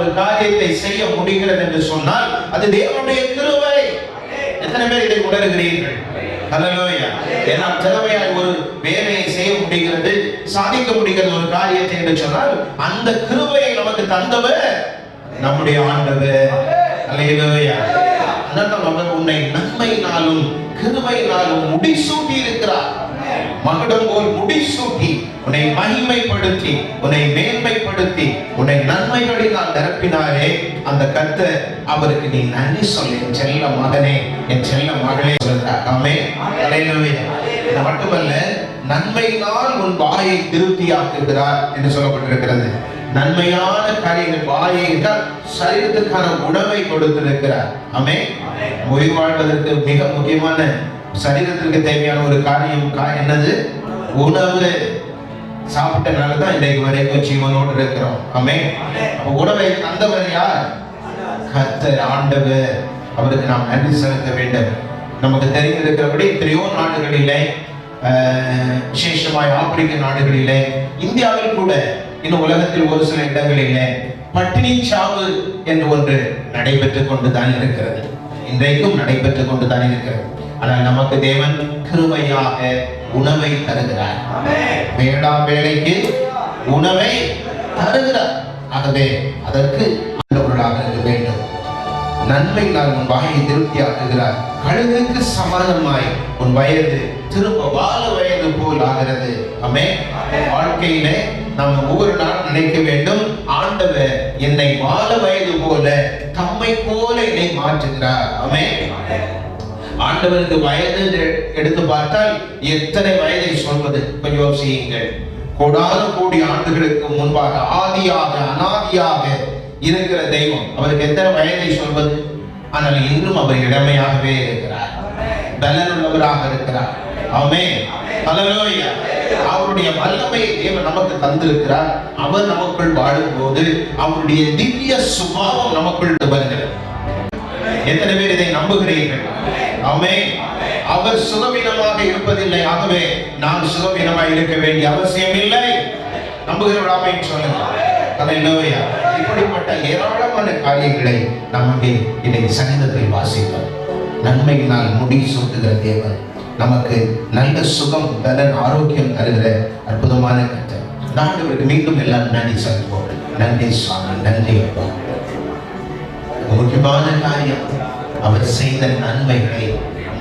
ஒரு காரியத்தை செய்ய முடிகிறது என்று சொன்னால் அது தேவனுடைய கிருபை. எத்தனை பேர் இதை உணர்கிறீர்கள்? ஹல்லேலூயா. ஏன்னா திறமையாய் ஒரு வேலையை செய்ய முடிகிறது, சாதிக்க முடிகிறது ஒரு காரியத்தை என்று சொன்னால் அந்த கிருபையை நமக்கு தந்தவர் நம்முடைய ஆண்டவர். ஹல்லேலூயா. அதனால அவர் உன்னை நன்மையினாலும் கிருபையினாலும் முடிசூட்டி இருக்கிறார். மகுடம் போல் முடிசூட்டி உன்னை மகிமைப்படுத்தி உன்னை மேன்மைப்படுத்தி உன்னை நன்மைகளினால் நிரப்பினாரே அந்த கர்த்தர், அவருக்கு நீ நன்றி சொல்லு என் செல்ல மகனே, என் செல்ல மகளே சொல்றார். ஆமென். ஹல்லேலூயா. இது மட்டுமல்ல, நன்மையினால் உன் வாயை திருப்தியாக்குகிறார் என்று சொல்லப்பட்டிருக்கிறது. நன்மையான காரியங்கள், வாயை என்றால் சரீரத்துக்கான உணவை கொடுத்திருக்கிறார். ஆமென். உயிர் வாழ்வதற்கு மிக முக்கியமான சரீரத்திற்கு தேவையான ஒரு காரியம் என்னது? உணவு. சாப்பிட்டனால தான் இன்றைக்கு வரைக்கும் ஜீவனோடு இருக்கிறோம். ஆமென். அப்ப உணவை தந்தவர் யார்? கர்த்தர், ஆண்டவர். அவருக்கு நாம் நன்றி செலுத்த வேண்டும். நமக்கு தெரிந்திருக்கிறபடி எத்தனையோ நாடுகளிலே, விசேஷமாய் ஆப்பிரிக்க நாடுகளிலே, இந்தியாவில் கூட, இன்னும் உலகத்தில் ஒரு சில இடங்களிலே பட்டினி சாவு என்று ஒன்று நடைபெற்றுக் கொண்டுதான் இருக்கிறது. இன்றைக்கும் நடைபெற்றுக் கொண்டுதான் இருக்கிறது. ஆனால் நமக்கு தேவன் கிருபையாக உணவை தருகிறார். வேளாண் வேலைக்கு உணவை தருகிறார். ஆகவே அதற்கு ஆண்டவராக இருக்க வேண்டும். நன்மையினால் உன் வாயை திருப்தியாக்குகிறார். கழுகுக்கு சமானமாய் உன் வயது திரும்ப வாழ வயது போல் ஆகிறது. ஆமென். வாழ்க்கையிலே நாம் ஒவ்வொரு நாள் நினைக்க வேண்டும், ஆண்டவர் என்னை வாழ வயது போல, தம்மை போல என்னை மாற்றுகிறார். ஆமென். ஆண்டவருக்கு வயது எடுத்து பார்த்தால் எத்தனை வயதை சொல்வது? கொஞ்சம் யோசியுங்கள். கோடான கோடி ஆண்டுகளுக்கு முன்பாக ஆதியாக அனாதியாக இருக்கிற தெய்வம், அவருக்கு எத்தனை வயதை சொல்வது? ஆனால் இன்றும் அவர் இளமையாகவே இருக்கிறார், பலனுள்ளவராக இருக்கிறார். ஆமென். ஹல்லேலூயா. அவருடைய வல்லமையை தேவன் நமக்கு தந்திருக்கிறார். அவர் நமக்குள் வாழும்போது அவருடைய திவ்ய சுபாவம் நமக்குள் வருகிறது. எத்தனை பேர் இதை நம்புகிறீர்கள்? ஆமென். அவர் சுகவீனமாக இருப்பதில்லை. ஆகவே நான் சுகவீனமாக இருக்க வேண்டிய அவசியம் இல்லை. நம்புகிறவர்கள் ஆமென் சொல்லுங்க. ஹல்லேலூயா. இப்படிப்பட்ட ஏராளமான காரியங்களை நமக்கு இன்றைக்கு சங்கீதத்தில் வாசிக்கிறோம். நன்மையினால் முடி சூட்டுகிற தேவன், நமக்கு நல்ல சுகம், பலன், ஆரோக்கியம் தருகிற அற்புதமான கர்த்தர். ஆண்டவருக்கு மீண்டும் எல்லாம் நன்றி செலுத்துவோம். நன்றி சுவாமி, நன்றி அப்பா. முக்கியமான காரியம், அவர் செய்த நன்மைகளை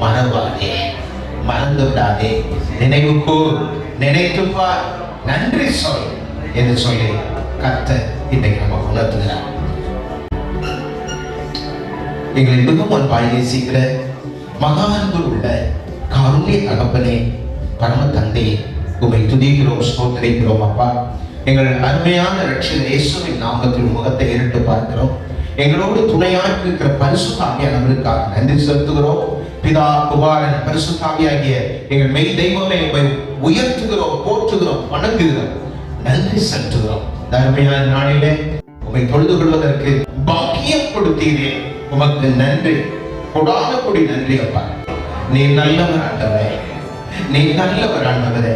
மறவாதே, மறந்து விடாதே, நினைவுக்கூர், நினைத்துப்பார், நன்றி சொல் என்று சொல்லி கர்த்தர் இன்றைக்கு நமக்கு உணர்த்துகிறார். எங்களை மிகவும் நேசிக்கிற மகான்பு உள்ள காருண்ய தகப்பனே, பரம தந்தையே, உம்மை துதிக்கிறோம், ஸ்தோத்திரிக்கிறோம் அப்பா. எங்கள் அருமையான இரட்சகர் இயேசுவின் நாமத்தில் முகத்தை இருட்டு பார்க்கிறோம். எங்களோடு துணையாக இருக்கிற பரிசுத்த ஆவியானவருக்காக நன்றி செலுத்துகிறோம். பிதா, குமாரன், பரிசுத்த ஆவியாகிய எங்கள் மெய் தெய்வமே, உம்மை உயர்த்துகிறோம், போற்றுகிறோம், வணங்குகிறோம், நன்றி செலுத்துகிறோம். அருமையான நாளிலே உம்மை தொழுது கொள்வதற்கு பாக்கியம் கொடுத்தீரே, உமக்கு நன்றி, கொடான கொடி நன்றி அப்பா. நீ நல்லவர் ஆண்டவரே, நீ நல்லவர் ஆண்டவரே.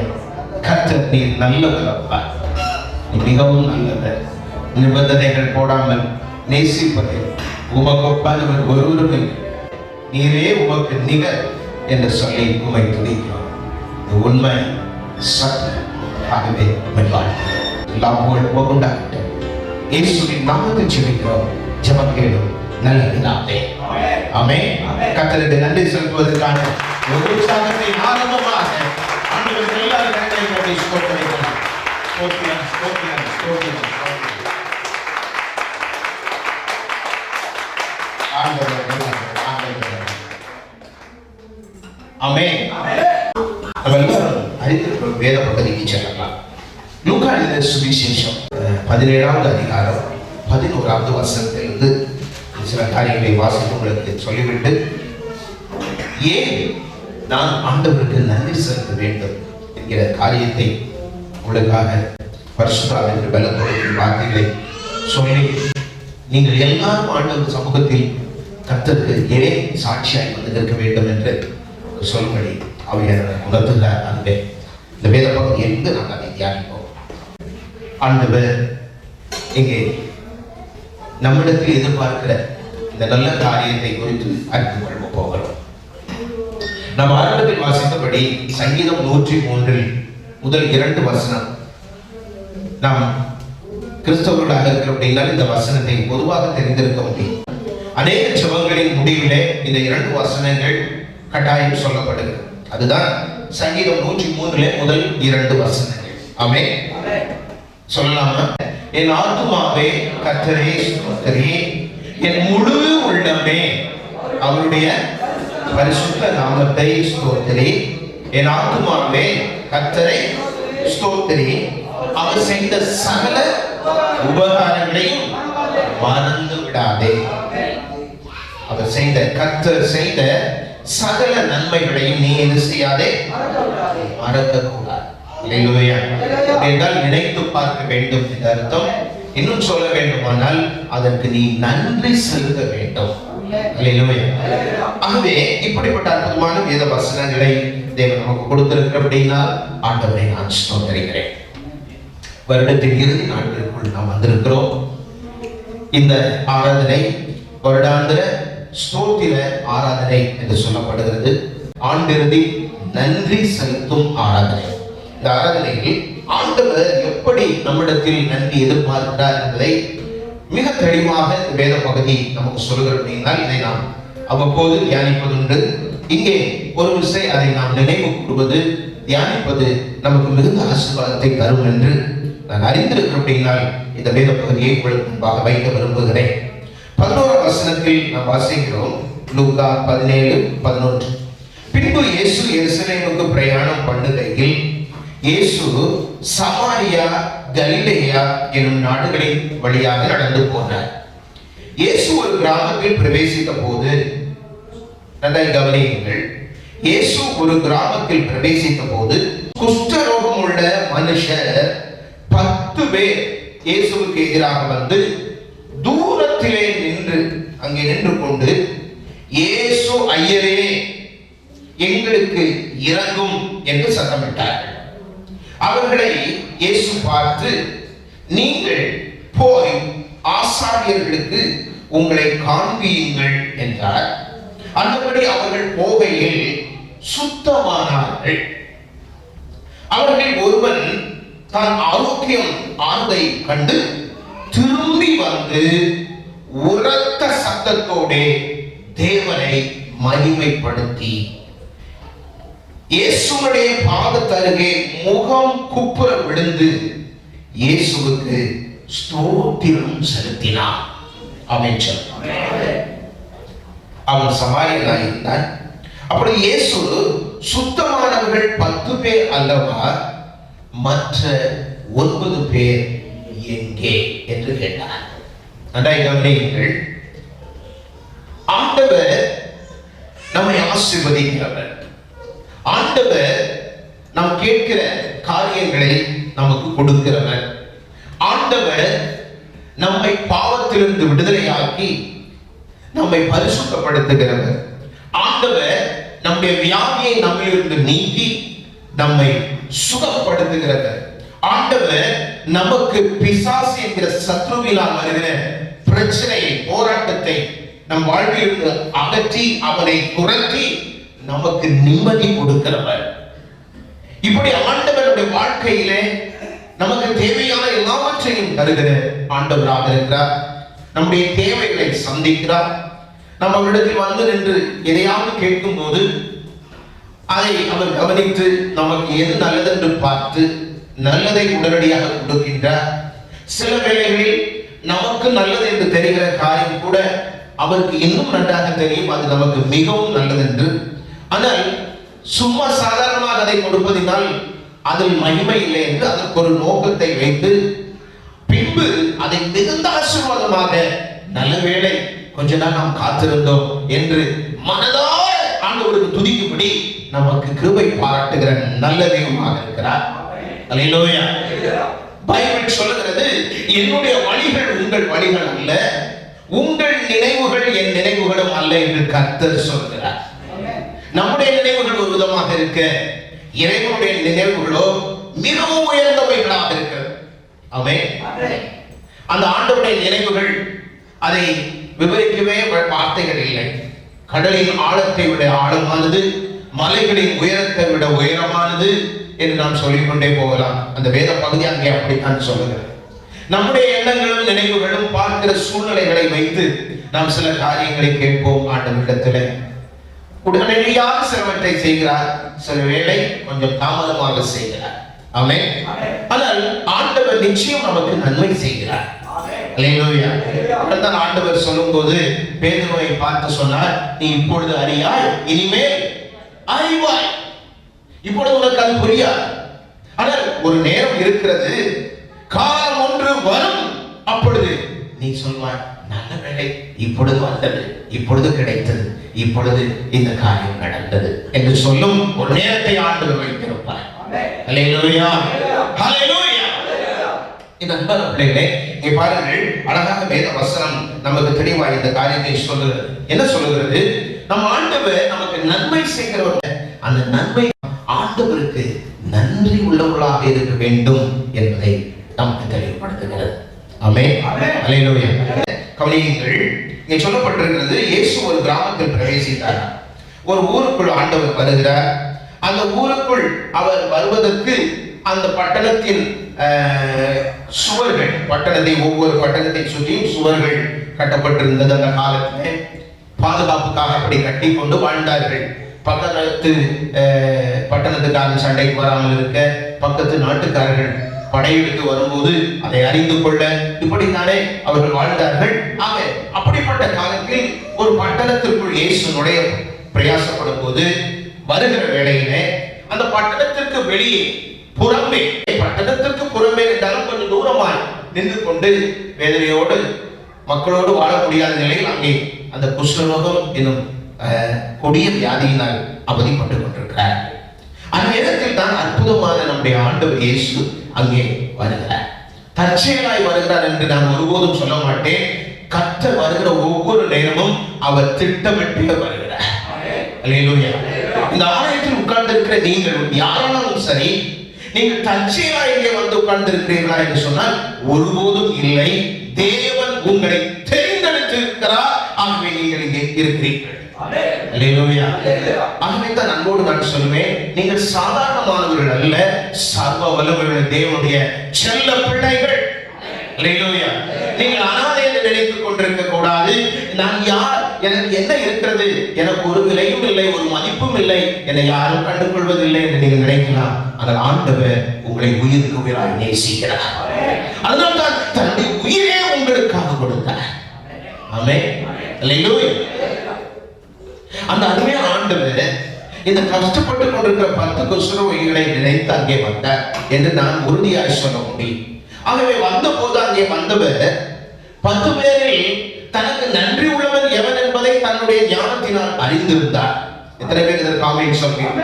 கர்த்தர் நீ நல்லவர் அப்பா, நீ மிகவும் நல்லவர். நிபந்தனைகள் போடாமல் நேசிப்பது உமக்கு ஒப்பானவர் ஒருவரும் நீரே உமக்கு நிகர் என்று சொல்லி உம்மை துதிக்கிறோம். உண்மை சத்தியம். ஆகவே எல்லாம் உண்டாகட்டும். இயேசுவின் நாமத்தில் ஜெபிக்கிறோம், ஜெபம் கேளும் நல்ல பிதாவே. ஆமென். கர்த்தருக்கு நன்றி செலுத்துவதற்கான ஒரு உற்சாகத்தை ஆரம்பமாக ஆண்டவர் எல்லாரும் கரங்களை தட்டி ஸ்தோத்திரிக்கலாம். ஸ்தோத்திரம், ஸ்தோத்திரம், ஸ்தோத்திரம். ஆண்டவர் ஆமென். நம்ம எல்லாரும் அறிந்திருக்கிற வேத பகுதிக்கு செல்லலாம். லூக்கா எழுதின சுவிசேஷம் 17வது அதிகாரம் 11வது வசனத்திலிருந்து சில காரியங்களை வாசித்து உங்களுக்கு சொல்லிவிட்டு, ஏன் நான் ஆண்டவருக்கு நன்றி செலுத்த வேண்டும் என்கிற காரியத்தை உங்களுக்காக பரிசுத்த ஆவியின் பலத்தோடு வார்த்தைகளை சொல்லி, நீங்கள் எல்லாரும் ஆண்டவர் சமூகத்தில் கர்த்தருக்கு ஏன் சாட்சியாய் வந்து நிற்க வேண்டும் என்று சொல்லும்படி ஆவியானவர் உணர்த்துகிறார். அன்பே, இந்த வேத பகுதி எங்கு நாங்கள் அதை தியானிப்போம். ஆண்டவர் இங்கே நம்மிடத்தில் எதிர்பார்க்கிற இந்த நல்ல காரியத்தை குறித்து அறிந்து கொள்ள போகிறோம். நாம் ஆரம்பத்தில் வாசித்தபடி சங்கீதம் 103 முதல் 2 வசனம், நாம் கிறிஸ்தவர்களாக இருக்கிற அப்படின்னா இந்த வசனத்தை பொதுவாக தெரிந்திருக்க முடியும். அநேக ஜெபங்களின் முடிவிலே இந்த 2 வசனங்கள் கட்டாயம் சொல்லப்படுகிறது. அதுதான் சங்கீதம் 103 முதல் 2 வசனங்கள். ஆமென். சொல்லலாமா? என் ஆத்துமாவே கர்த்தரை ஸ்தோத்திரி, என் முழு உள்ளமே அவருடைய பரிசுத்த நாமத்தை ஸ்தோத்திரி. என் ஆத்துமாவே கர்த்தரை ஸ்தோத்திரி, அவர் செய்த சகல உபகாரங்களையும் மறந்து விடாதே. அவர் செய்த, கர்த்தர் செய்த சகல நன்மைகளையும் நீ என்ன செய்யாதே, மறக்க கூடாது. அல்லேலூயா. என்றால் நினைத்து பார்க்க வேண்டும் என்ற அர்த்தம். இன்னும் சொல்ல வேண்டுமானால் அதற்கு நீ நன்றி செலுத்த வேண்டும். அல்லேலூயா. ஆகவே இப்படிப்பட்ட அற்புதமான வேத வசனங்களை தேவன் நமக்கு கொடுத்திருக்கிற அப்படின்னா ஆண்டவரை நான் ஸ்தோத்திரிக்கிறேன். வருடத்தின் இறுதி நாட்களுக்குள் நாம் வந்திருக்கிறோம். இந்த ஆராதனை வருடாந்திர ஸ்தோத்திர ஆராதனை என்று சொல்லப்படுகிறது. ஆண்டிறுதி நன்றி செலுத்தும் ஆராதனை. இந்த ஆராதனையில் ஆண்டவர் எப்படி நம்மிடத்தில் நன்றி எதிர்பார்க்கிறார் என்பதை மிக தெளிவாக வேத பகுதி நமக்கு சொல்லுகிறது. அப்படின்னா இதை நாம் அவ்வப்போது தியானிப்பதுண்டு. இங்கே ஒரு விசை அதை நாம் நினைவு கூறுவது, தியானிப்பது நமக்கு மிகுந்த ஆசீர்வாதத்தை தரும் என்று நான் அறிந்திருக்கிறேன். அப்படின்னா இந்த வேத பகுதியை உங்களுக்கு முன்பாக வைக்க விரும்புகிறேன். 11 வசனத்தில் நாம் வாசிக்கிறோம். லூக்கா 17:11. பின்பு இயேசு எருசலேமுக்கு பிரயாணம் பண்ணுகையில் இயேசு சமாரியா கலிலேயா எனும் நாடுகளின் வழியாக நடந்து போனார். இயேசு ஒரு கிராமத்தில் பிரவேசித்த போது, நல்லா கவனியுங்கள், இயேசு ஒரு கிராமத்தில் பிரவேசித்த போது குஷ்டரோகம் உள்ள மனுஷர் 10 பேர் இயேசுவுக்கு எதிராக வந்து தூரத்திலே அங்கே நின்று கொண்டு, இயேசு ஐயரே எங்களுக்கு இறங்கும் என்று சத்தமிட்டார்கள். அவர்களை இயேசு பார்த்து, நீங்கள் போய் ஆசாரியர்களுக்கு உங்களை காண்பியுங்கள் என்றார். அந்தபடி அவர்கள் போகையில் சுத்தமானார்கள். அவர்கள் ஒருவன் தான் ஆரோக்கியம் ஆனதை கண்டு திரும்பி வந்து உரத்த சத்தத்தோடு தேவனை மகிமைப்படுத்தி இயேசுவுடைய பாதத்தருகே முகம் குப்புற விழுந்து இயேசுவுக்கு ஸ்தோத்திரம் செலுத்தினார். ஆமென். அவன் சமாரியனாய் இருந்தான். அப்படி இயேசு சுத்தமானவர்கள் 10 பேர் அல்லவா, மற்ற 9 பேர் எங்கே என்று கேட்டார். நன்றாய் கவனியுங்கள். ஆண்டவர் நம்மை ஆசீர்வதிக்கிறவர். ஆண்டவர் நாம் கேட்கிற காரியங்களை நமக்கு கொடுக்கிறவர். ஆண்டவர் நம்மை பாவத்திலிருந்து விடுதலையாக்கி நம்மை பரிசுத்தப்படுத்துகிறவர். ஆண்டவர் நம்முடைய வியாதியை நம்மிலிருந்து நீக்கி நம்மை சுகப்படுத்துகிறவர். ஆண்டவர் நமக்கு பிசாசு என்கிற சத்ருவினால் வருகிற பிரச்சனையை, போராட்டத்தை நம் வாழ்வில் அகற்றி அவனை துரத்தி நமக்கு நிம்மதி கொடுக்கிறவர். இப்படி ஆண்டவருடைய வாழ்க்கையிலே நமக்கு தேவையான எல்லாவற்றையும் தருகிற ஆண்டவராக இருக்கிறார். நம்முடைய தேவைகளை சந்திக்கிறார். நம்ம அவரிடத்தில் வந்து நின்று எதையாவது கேட்கும் போது அதை அவர் கவனித்து நமக்கு எது நல்லது என்று பார்த்து நல்லதை உடனடியாக கொடுக்கின்றார். சில வேளைகளில் நமக்கு நல்லது என்று தெரிகிற காரியம் கூட அவருக்கு இன்னும் நன்றாக தெரியும், அது நமக்கு மிகவும் நல்லது என்று. ஆனால் சும்மா சாதாரணமாக அதை கொடுப்பதினால் அதில் மகிமை இல்லை என்று அதற்கு ஒரு நோக்கத்தை வைத்து பின்பு அதை மிகுந்த ஆசீர்வாதமாக, நல்ல வேளை கொஞ்ச நாள் நாம் காத்திருந்தோம் என்று மனதார ஆண்டவருக்கு துதிக்கும்படி நமக்கு கிருபை பாராட்டுகிற நல்ல தெய்வமாக இருக்கிறார். அல்லேலூயா. பைபிள் சொல்லுகிறது, என்னுடைய வழிகள் உங்கள் வழிகள் அல்ல, உங்கள் நினைவுகள் என் நினைவுகளும் அல்ல என்று கர்த்தர் சொல்கிறார். நம்முடைய நினைவுகள் ஒரு விதமாக இருக்க, இறைவனுடைய நினைவுகளோ மிகவும் உயர்ந்தவைகளாக இருக்கிறது. ஆமென். அந்த ஆண்டவருடைய நினைவுகள் அதை விவரிக்கவே வார்த்தைகள் இல்லை. கடலின் ஆழத்தை விட ஆழமானது, மலைகளின் உயரத்தை விட உயரமானது என்று நாம் சொல்லிக்கொண்டே போகலாம். அந்த வேத பகுதி அங்கே அப்படித்தான் சொல்லுகிறது. நம்முடைய எண்ணங்களும் நினைவுகளும் பார்க்கிற சூழ்நிலைகளை வைத்து நாம் சில காரியங்களை கேட்போம் ஆண்டவரிடத்தில். உடனடியாக சிலவற்றை செய்கிறார், சில வேளை கொஞ்சம் தாமதமாக செய்கிறார். ஆமென். ஆனால் ஆண்டவர் நிச்சயம் நமக்கு நன்மை செய்கிறார். அல்லேலூயா. அதான் ஆண்டவர் சொல்லும்போது பேதுருவை பார்த்து சொன்னார், நீ இப்பொழுது அறியாய், இனிமேல் அறிவாய். இப்பொழுது உனக்கு அது புரியாது. ஆனால் ஒரு நேரம் இருக்கிறது, காலம் ஒன்று வரும், அப்பொழுது நீ சொல்வாய், நல்ல வேளை இப்பொழுது வந்தது, இப்பொழுது கிடைத்தது, இப்பொழுது இந்த காரியம் நடந்தது என்று சொல்லும் ஒரு நேரத்தை ஆண்டவர் வைத்திருப்பார். அல்லேலூயா, ஹல்லேலூயா. இந்த அன்பான பிள்ளைகளே, இங்கே பாருங்கள், அழகாக வேத வசனம் நமக்கு தெளிவாக இந்த காரியத்தை சொல்லுகிறது. என்ன சொல்லுகிறது? நம் ஆண்டவர் நமக்கு நன்மை செய்கிறவர்கள், அந்த நன்மை ஆண்டவருக்கு நன்றி உள்ளவர்களாக இருக்க வேண்டும் என்பதை நமக்கு தெளிவுபடுத்துகிறது. ஆமென், அல்லேலூயா. கவனியுங்கள், இங்கே சொல்லப்பட்டிருக்கிறது, இயேசு ஒரு கிராமத்தில் பிரவேசித்தார். ஒரு ஊருக்குள் ஆண்டவர் வருகிறார். அந்த ஊருக்குள் அவர் வருவதற்கு அந்த பட்டணத்தின் சுவர்கள், ஒவ்வொரு பட்டணத்தை சுற்றியும் சுவர்கள் கட்டப்பட்டிருந்தது. அந்த காலத்தில் பாதுகாப்புக்காக அப்படி கட்டி கொண்டு வாழ்ந்தார்கள். பக்கத்து பட்டணத்துக்காரன் சண்டைக்கு வராமல் இருக்க, பக்கத்து நாட்டுக்காரர்கள் படையெடுத்து வரும்போது அதை அறிந்து கொள்ள, இப்படித்தானே அவர்கள் வாழ்ந்தார்கள். ஆக அப்படிப்பட்ட காலத்தில் ஒரு பட்டணத்திற்குள் இயேசு நுழைய பிரயாசப்படும் போது வருகிற வேளையிலே அந்த பட்டணத்திற்கு வெளியே புறம்பே, பட்டணத்திற்கு புறம்பே என்றாலும் கொஞ்சம் தூரமாய் நின்று கொண்டு வேதனையோடு மக்களோடு வாழ முடியாத நிலையில் அங்கே அந்த குஷ்டரோகம் என்னும் கொடிய வியாதியினால் அவதிப்பட்டுக் கொண்டிருக்கிறார். அந்த நேரத்தில் தான் அற்புதமான நம்முடைய ஆண்டவர் இயேசு அங்கே வருகிறார். தற்செயலாய் வருகிறார் என்று நான் ஒருபோதும் சொல்ல மாட்டேன். கர்த்தர் வருகிற ஒவ்வொரு நேரமும் அவர் திட்டமிட்டு வருகிறார். அல்லேலூயா. இந்த ஆலயத்தில் உட்கார்ந்து இருக்கிற நீங்கள் யாராலும் சரி, நீங்கள் தற்செயலா இங்கே வந்து உட்கார்ந்து இருக்கிறீர்களா என்று சொன்னால் ஒருபோதும் இல்லை. தேவன் உங்களை தெரிந்தெடுத்து இருக்கிறார். ஆகவே நீங்கள் இங்கே இருக்கிறீர்கள். அல்லேலூயா. ஆகவே தான் அன்போடு நான் சொல்லுவேன், நீங்கள் சாதாரணமானவர்கள் அல்ல, சர்வ வல்லமையுள்ள தேவனுடைய செல்ல பிள்ளைகள். அல்லேலூயா. நீங்கள் அனாதை என்று நினைத்துக் கொண்டிருக்க கூடாது. நான் யார், எனக்கு என்ன இருக்கிறது, எனக்கு ஒரு விலையும் இல்லை, ஒரு மதிப்பும் இல்லை, என்னை யாரும் கண்டுகொள்வதில்லை என்று நீங்கள் நினைக்கலாம். ஆனால் ஆண்டவர் உங்களை உயிருக்கு உயிராய் நேசிக்கிறார். அதனால் தான் தன்னுடைய உயிரே உங்களுக்காக கொடுத்தார். ஆமென், அல்லேலூயா. அந்த அருமையான ஆண்டவர் இந்த கஷ்டப்பட்டு கொண்டிருக்கிற 10 குஷ்டரோகிகளை நினைத்து அங்கே வந்தார் என்று நான் உறுதியாக சொல்ல முடியும். ஆகவே வந்த போது அங்கே வந்தவர் 10 பேரில் தனக்கு நன்றி உள்ளவன் எவன் என்பதை தன்னுடைய ஞானத்தினால் அறிந்திருந்தார். எத்தனை பேர் இதற்கு ஆமென் சொல்றீங்க?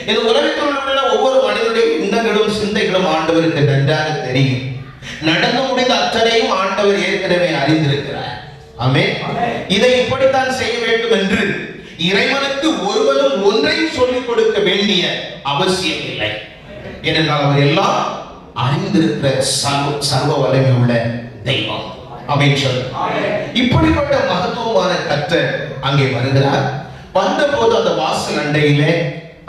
இந்த உலகத்தில் உள்ள ஒவ்வொரு மனிதனுடைய எண்ணங்களும் சிந்தைகளும் ஆண்டவருக்கு நன்றாக தெரியும். நடந்து முடிந்த அத்தனையும் ஆண்டவர் ஏற்கனவே அறிந்திருக்கிறார். ஆமென். இதை இப்படித்தான் செய்ய வேண்டும் என்று இறைவனுக்கு ஒருவனும் ஒன்றையும் சொல்லிக் கொடுக்க வேண்டிய அவசியம் இல்லை. ஏனென்றால் அவர் எல்லாம் அறிந்திருக்கிற சர்வ வல்லமை உள்ள தெய்வம். ஆமென் சொல்லு. இப்படிப்பட்ட மகத்துவமான கர்த்தர் அங்கே வருகிறார். வந்தபோது அந்த வாசல் அண்டையிலே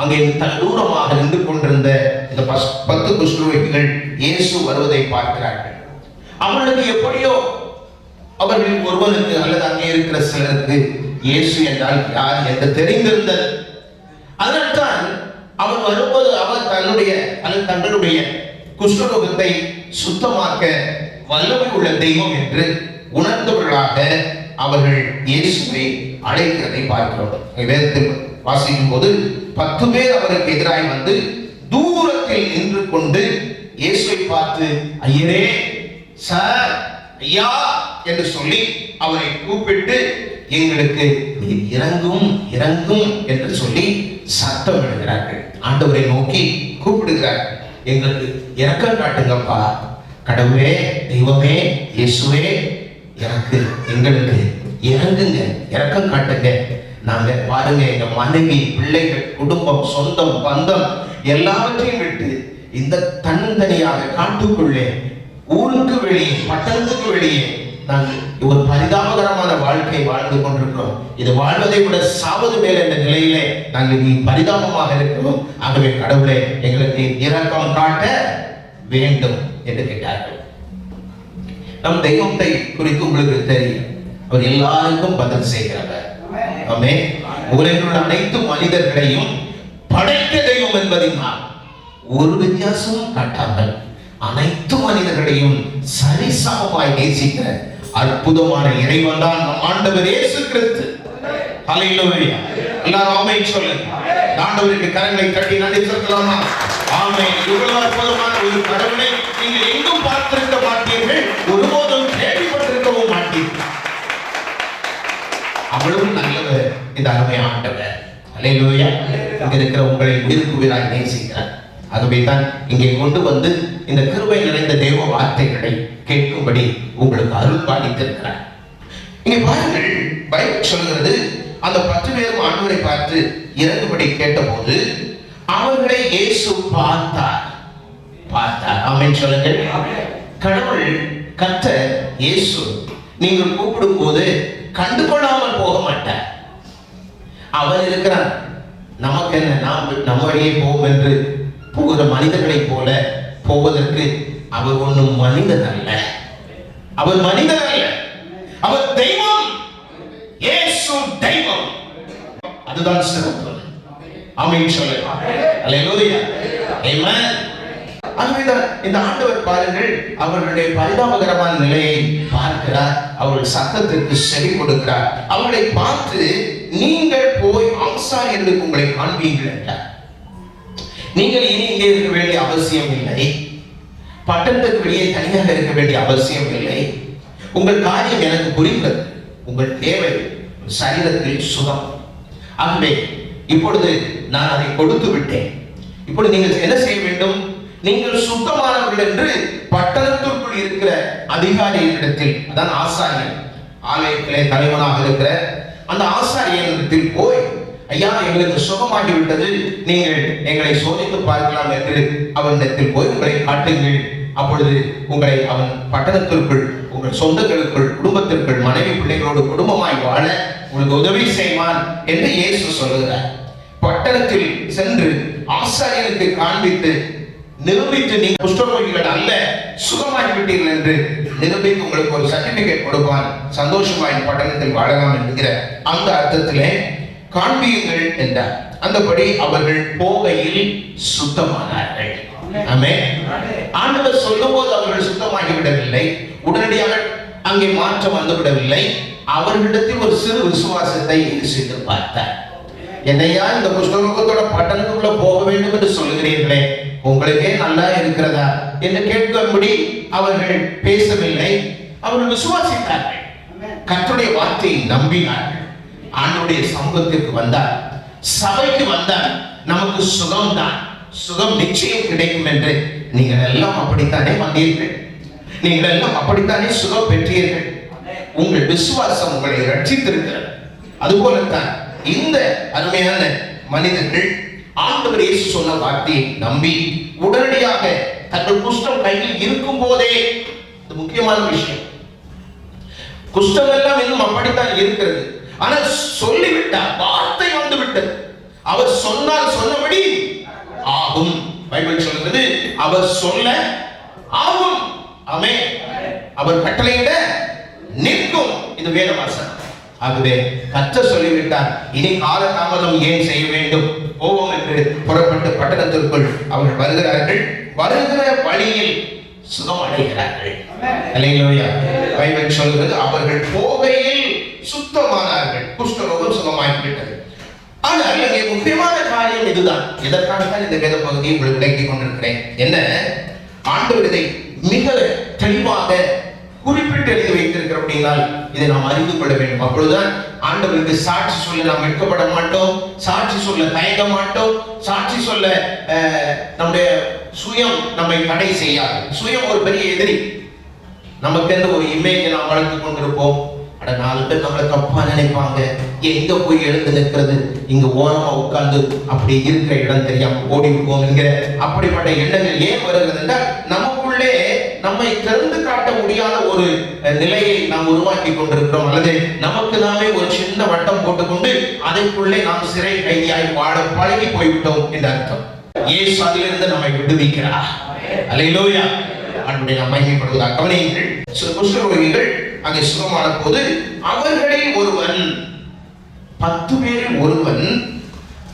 அங்கே தூரமாக நின்று கொண்டிருந்த இந்த 10 குஷ்டரோகிகள் இயேசு வருவதை பார்க்கிறார்கள். அவர்களுக்கு எப்படியோ அவர்களில் ஒருவனுக்கு அல்லது அங்கே இருக்கிற சிலருக்கு இயேசு என்றால் யார் என்று தெரிந்திருந்தது. அதனால்தான் அவர் வரும்போது அவர் தன்னுடைய அல்லது தங்களுடைய குஷ்டரோகத்தை சுத்தமாக்க வல்லமை உள்ள தெய்வம் என்று உணர்ந்தவர்களாக அவர்கள் இயேசுவை அழைக்கிறதை பார்க்கிறோம். வேதத்தில் வாசிக்கும் போது 10 பேர் அவருக்கு எதிராய் வந்து தூரத்தில் நின்று கொண்டு இயேசுவை பார்த்து, ஐயரே, சார், ஐயா என்று சொல்லி அவரை கூப்பிட்டு, எங்களுக்கு இறங்கும் இறங்கும் என்று சொல்லி சத்தம் விடுகிறார்கள். ஆண்டவரை நோக்கி கூப்பிடுகிறார்கள், எங்களுக்கு இரக்கம் காட்டுங்கப்பா, கடவுளே, தெய்வமே, இயேசுவே, எனக்கு எங்களுக்கு இறங்குங்க, இரக்கம் காட்டுங்க. நாங்க பாருங்க, எங்க மனைவி, பிள்ளைகள், குடும்பம், சொந்தம், பந்தம் எல்லாவற்றையும் விட்டு இந்த தன்னந்தனியாக காட்டுக்குள்ளே, ஊருக்கு வெளியே, பட்டணத்துக்கு வெளியே நாங்கள் ஒரு பரிதாபகரமான வாழ்க்கை வாழ்ந்து கொண்டிருக்கிறோம். இது வாழ்வதை விட சாவது மேல் என்ற நிலையிலே நாங்கள் நீ பரிதாபமாக இருக்கிறோம். ஆகவே கடவுளே எங்களுக்கு இரக்கம் காட்ட வேண்டும் என்று கேட்டார்கள். நம் தெய்வத்தை குறித்து உங்களுக்கு தெரியும், அவர் எல்லாருக்கும் பதில் செய்கிறவர். ஆமென். உலகில் உள்ள அனைத்து மனிதர்களையும் படைத்த தெய்வம் என்பதினால் ஒரு வித்தியாசமும் காட்டாமல் அனைத்து மனிதர்களையும் சரிசமமாய் நேசிக்கிற அற்புதமான இறைவன் தான் நம் ஆண்டவர் இயேசு கிறிஸ்து. ஹல்லேலூயா. எல்லாரும் ஆமென் சொல்லுங்க. ஆண்டவருக்கு கரங்களை தட்டி நன்றி சொல்லலாமா? ஆமென். இவ்வளவு அற்புதமான ஒரு கடவுளை நீங்கள் எங்கும் பார்த்திருக்க மாட்டீர்கள், ஒருபோதும் கேள்விப்பட்டிருக்கவும் மாட்டீர்கள். அவ்வளவு நல்லவர் இந்த அருமை ஆண்டவர். ஹல்லேலூயா. இங்க இருக்கிற உங்களை உயிருக்கு உயிராய் நேசிக்கிறார். ஆகவே தான் இங்கே கொண்டு வந்து இந்த கிருபை நிறைந்த தேவ வார்த்தைகளை கேட்கும்படி உங்களுக்கு அருள் பாலித்திருக்கிறார். இங்கே பாருங்கள், பைபிள் சொல்கிறது, அந்த 10 பேரும் ஆண்டவரை பார்த்து இறங்கும்படி கேட்டபோது அவர்களை இயேசு பார்த்தார். ஆமென் சொல்லுங்கள். கடவுள் கர்த்தர் இயேசு நீங்கள் கூப்பிடும் போது கண்டுகொள்ளாமல் போக மாட்டார். அவர் இருக்கிறார். நமக்கு என்ன, நாம் நம்ம வழியே போவோம் என்று போகிற மனிதர்களை போல போவதற்கு அவர் ஒன்றும் மனிதன் அல்ல. அவர் மனிதன் அல்ல, அவர் தெய்வம். இயேசு தெய்வம். அதுதான் சிறப்பு. ஆமென் சொல்லுங்க. அல்லேலூயா. ஆமென். ஆகவேதான் இந்த ஆண்டவர் பாருங்கள், அவர்களுடைய பரிதாபகரமான நிலையை பார்க்கிறார். அவர்கள் சத்தத்திற்கு செவி கொடுக்கிறார். அவர்களை பார்த்து நீங்கள் போய் ஆசாரியர்களுக்கு உங்களை காண்பீர்கள் என்றார். நீங்கள் இனி இங்கே இருக்க வேண்டிய அவசியம் இல்லை, பட்டணத்துக்கு வெளியே தனியாக இருக்க வேண்டிய அவசியம் இல்லை. உங்கள் காரியம் எனக்கு புரிகிறது. உங்கள் தேவை சரீரத்தில் சுகம். ஆகவே இப்பொழுது நான் அதை கொடுத்து விட்டேன். இப்பொழுது நீங்கள் என்ன செய்ய வேண்டும்? நீங்கள் சுத்தமானவர்கள் என்று பட்டணத்திற்குள் இருக்கிற அதிகாரிகளிடத்தில், அதான் ஆசாரியன், ஆலயத்திலே தலைவனாக இருக்கிற அந்த ஆசாரியனிடத்தில் போய், ஐயா எங்களுக்கு சுகமாகி விட்டது, நீங்கள் எங்களை சோதித்து பார்க்கலாம் என்று அவனிடத்தில் போய் உங்களை காட்டுங்கள். அப்பொழுது உங்களை அவன் பட்டணத்திற்குள், உங்கள் சொந்தங்களுக்குள், குடும்பத்திற்குள், மனைவி பிள்ளைகளோடு குடும்பமாய் வாழ உங்களுக்கு உதவி செய்வான் என்று இயேசு சொல்லுகிறார். பட்டணத்தில் சென்று ஆசாரியனுக்கு காண்பித்து நிரூபித்து, நீங்க குஷ்டரோகிகள் அல்ல, சுகமாகிவிட்டீர்கள் என்று நிரூபித்து உங்களுக்கு ஒரு சர்டிபிகேட் கொடுப்பான். சந்தோஷமாய் பட்டணத்தில் வாழலாம் என்கிற அந்த அர்த்தத்திலே காண்பியுங்கள் என்றார். அந்தபடி அவர்கள் போகையில் சுத்தமானார்கள். ஆமென். ஆண்டவர் சொல்லும்போது அவர்கள் சுத்தமாகிவிடவில்லை, உடனடியாக அங்கே மாற்றம் வந்துவிடவில்லை. அவர்களிடத்தில் ஒரு சிறு விசுவாசத்தை செய்து பார்த்தார். என்னையா இந்த குஷ்டரோகத்தோட பட்டணத்துக்குள்ள போக வேண்டும் என்று சொல்லுகிறீர்களே, உங்களுக்கே நல்லா இருக்கிறதா என்று கேட்கும்படி அவர்கள் பேசவில்லை. அவர்கள் விசுவாசித்தார்கள், கர்த்தருடைய வார்த்தையை நம்பினார்கள். ஆண்டவருடைய சமூகத்திற்கு வந்தார், சபைக்கு வந்தார். நமக்கு சுகம் தான், சுகம் நிச்சயம் கிடைக்கும் என்று நீங்கள் எல்லாம் அப்படித்தானே வந்தீர்கள், நீங்கள் எல்லாம் அப்படித்தானே சுகம் பெற்றீர்கள். உங்கள் விசுவாசம் உங்களை ரட்சித்திருக்கிறது. அதுபோலத்தான் இந்த அருமையான மனிதர்கள் ஆண்டவர் இயேசு சொன்ன வார்த்தையை நம்பி உடனடியாக தங்கள் குஷ்டம் கையில் இருக்கும் போதே, இது முக்கியமான விஷயம், குஷ்டம் எல்லாம் இன்னும் அப்படித்தான் இருக்கிறது, ஆனால் சொல்லிவிட்டார், வார்த்தை வந்து விட்டது. அவர் சொன்னால் சொன்னபடி ஆகும். பைபிள் சொல்கிறது, அவர் சொல்ல ஆகும். ஆமென். அவர் கட்டளையிட நிற்கும். இது வேத வசனம். ஆகவே கர்த்தர் சொல்லிவிட்டார், இனி கால தாமதம் ஏன் செய்ய வேண்டும், போவோம் என்று புறப்பட்டு பட்டணத்திற்குள் அவர்கள் வருகிறார்கள். வருகிற வழியில் சுகம் அடைகிறார்கள். அல்லேலூயா. பைபிள் சொல்கிறது, அவர்கள் போகையில் சுத்தமானார்கள், குஷ்டரோகம் சுகமாகிவிட்டது. ஆனால் இங்கே முக்கியமான காரியம் இதுதான். எதற்காக இந்த வேத பகுதியை உங்களுக்கு விளக்கிக் கொண்டிருக்கிறேன். என்ன, ஆண்டவர் இதை மிக தெளிவாக குறிப்பிட்டு எழுதி வைத்திருக்கிற அப்படினால் இதை நாம் அறிந்து கொள்ள வேண்டும். அப்பொழுதுதான் ஆண்டவருக்கு சாட்சி சொல்ல நாம் வெட்கப்பட மாட்டோம், சாட்சி சொல்ல தயங்க மாட்டோம், சாட்சி சொல்ல நம்முடைய சுயம் நம்மை தடை செய்யாது. சுயம் ஒரு பெரிய எதிரி. நமக்கு எந்த ஒரு இமேஜை நாம் வளர்த்து கொண்டிருப்போம். அட 4 பேர் நம்மளை தப்பா நினைப்பாங்க, எங்க போய் எழுந்து நிற்கிறது, இங்க ஓரமா உட்கார்ந்து அப்படி இருக்கிற இடம் தெரியாம ஓடி விடுவோம் என்கிற அப்படிப்பட்ட எண்ணங்கள் ஏன் வருகிறது என்றால் நமக்குள்ள அதற்குள்ளே நம்மை திறந்து காட்ட முடியாத ஒரு நிலையை நாம் உருவாக்கி கொண்டிருக்கிறோம், அல்லது நமக்கு நாமே ஒரு சின்ன வட்டம் போட்டுக்கொண்டு அதற்குள்ளே நாம் சிறை கைதியாய் வாழ பழகி போய்விட்டோம் என்று அர்த்தம். இயேசு அதிலிருந்து நம்மை விடுவிக்கிறார். அல்லேலூயா. அன்புடைய மகிமைப்படுவதாக கவனியுங்கள். சில குஷ்டரோகிகள் அங்கே சுகமான போது அவர்களில் ஒருவன், 10 பேரில் ஒருவன்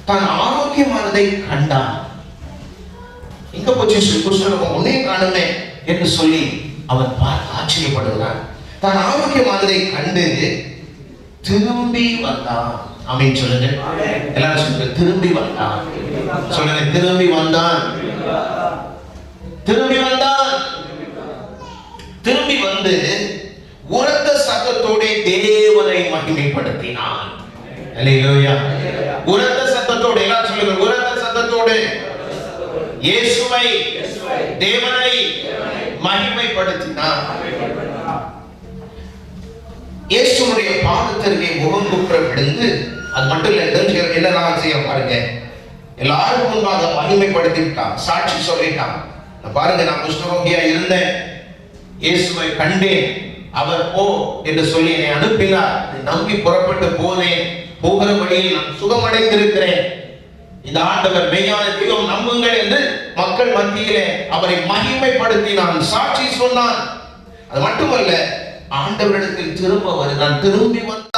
தான் ஆரோக்கியமானதை கண்டான். எங்க போச்சு குஷ்டரோகம், ஒன்னே காணுமே என்று சொல்லி அவன் பார்த்து ஆச்சரியப்படுகிறான். தான் ஆரோக்கியமானதை கண்டு திரும்பி வந்தான். ஆமென் சொல்லுங்க. எல்லாரும் சொல்லுங்க, திரும்பி வந்தான். சொல்லுங்க, திரும்பி வந்தான். திரும்பி வந்தான். திரும்பி வந்து உரத்த சத்தத்தோட தேவனை மகிமைப்படுத்தினான். அல்லேலூயா. உரத்த சத்தத்தோட, எல்லாம் சொல்லுங்க, உரத்த சத்தத்தோடு இயேசுவை, தேவனை மகிமைப்படுத்தினான். இயேசுவுடைய பாதத்திற்கு முகம் குப்புற விழுந்து, அது மட்டும் இல்லை, என்னெல்லாம் செய்ய பாருங்க, எல்லாருக்கும் முன்பாக மகிமைப்படுத்தி விட்டான், சாட்சி சொல்லிட்டான். பாருங்க, நான் குஷ்டரோகியா இருந்தேன், இயேசுவை கண்டேன், அவர் போ என்று சொல்லி என்னை அனுப்பினார், நம்பி புறப்பட்டு போனேன், போகிற வழியில் நான் சுகமடைந்திருக்கிறேன், இந்த ஆண்டவர் மெய்யான தெய்வம், நம்புங்கள் என்று மக்கள் மத்தியிலே அவரை மகிமைப்படுத்தினான், சாட்சி சொன்னான். அது மட்டுமல்ல, ஆண்டவரிடத்தில் திரும்ப வருகிறான். திரும்பி வந்து